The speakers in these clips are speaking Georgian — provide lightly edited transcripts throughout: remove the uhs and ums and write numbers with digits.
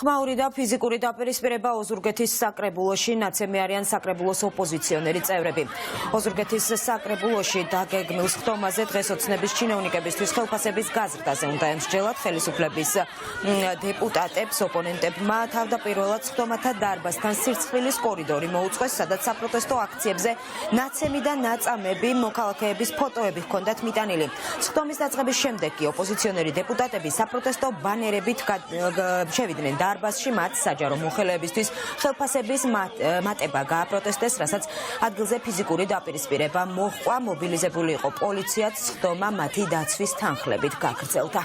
ხმაური და ფიზიკური დაპირისპირება ოზურგეთის საკრებულოში ნაცემი არიან საკრებულოს ოპოზიციონერი წევრები. ოზურგეთის საკრებულოში დაგეგმილ სხდომაზე დღეს ოცნების ჩინოვნიკებისთვის ხელფასების გაზრდაზე უნდა ემსჯელათ ხელისუფლების დეპუტატებს. ოპონენტებმა თავდაპირველად სხდომათა დარბაზთან სირცხვილის კორიდორი მოუწყვეს, სადაც საპროტესტო აქციებზე ნაცემი და ნაწამები მოქალაქეების ფოტოები ჰქონდათ მიტანილი. სხდომის დაწყების შემდეგ კი ოპოზიციონერი დეპუტატები საპროტესტო ბანერებით შევიდნენ დარბაზში, მათ საჯარო მოხელეებისთვის ხელფასების მატება გააპროტესტეს, რასაც ადგილზე ფიზიკური დაპირისპირება მოჰყვა. მობილიზებული იყო პოლიციაც, სხდომა მათი დაცვის თანხლებით გაგრძელდა.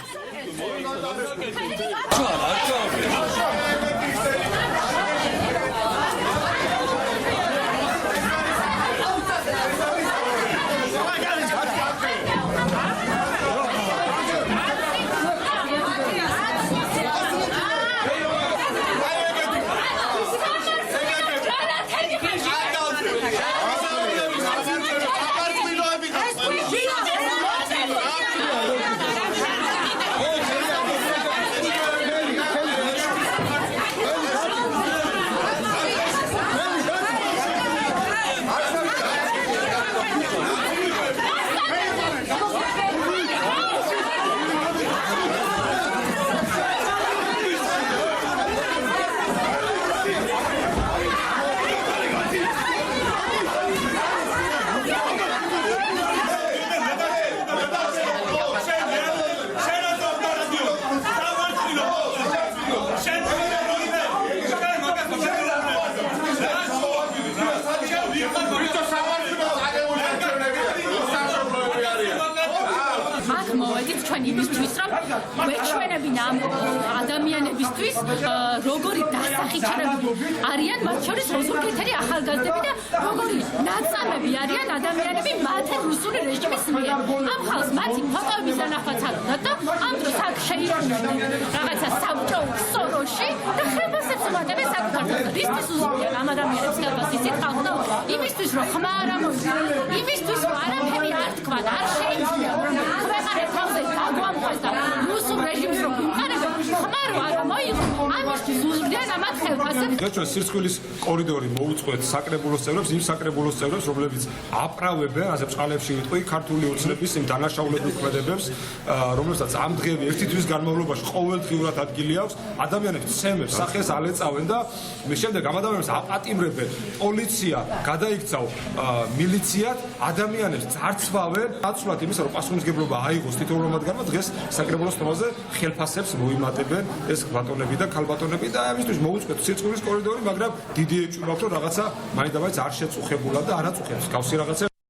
ჩვენ იმისთვის რომ გვეჩვენებინა ამ ადამიანებისთვის როგორი დასახიჩრებები არიან, მათ შორის ოზურგეთელი ახალგაზრდები და როგორი ნაწამები არიან ადამიანები მათი რუსული რეჟიმის მიერ. ამ ხალხს მათი ფოტოების დანახვაც არ უნდათ და ამ დროს აქ შეიარდნენ რაღაცა საბჭოურ სოროში და ხელფასებს უმატებენ საკუთარ რისთვის უზრუნველენ ამ ადამიანებს ხელფასს ისეთ ხალხს იმისთვის რომ ხმა არ ამოვიდა, იმისთვის რომ არაფერი არ თქვა და არ შეიძლება რომ ქვეყანას თავზე დაგვამყოს და რუსულ რეჟიმს რომ იმყარებენ, ხმა რო არ მოიღო, ამისთვის უზრუნველენ ამათ ხელფასებს. ჩვენ სირცხვილის კორიდორი მოუწყვეთ საკრებულოს წევრებს, იმ საკრებულოს წევრებს, რომლებიც აправებენ, ასე წყალებში ვიტყვი, ქართული ოცნების იმ დანაშაულებულ ქმედებებს, რომლებსაც ამ დღეები ერთი თვის განმავლობაში ყოველდღიურად ადგილი აქვს, ადამიანებს ცემებს სახეს ალეწავენ და შემდეგ ამ ადამიანებს აპატიმრებენ. პოლიცია გადაიქცავ მილიციად, ადამიანებს ძარცვავენ, აცვლად იმისა, რომ პასუხისმგებლობა აიღოს თითოეულ მათგანმა, დღეს საკრებულოს თემაზე ხელფასებს მოიმატებენ ეს ბატონები და ქალბატონები და ამისთვის მოუწყვეთ სირცხვილის კორიდორი, მაგრამ დიდი ეჭვი მაქვს, რომ რაღაცა მაინდამაინც არ შეწუხებულა და არ აწუხებს გავსი რაღაცა.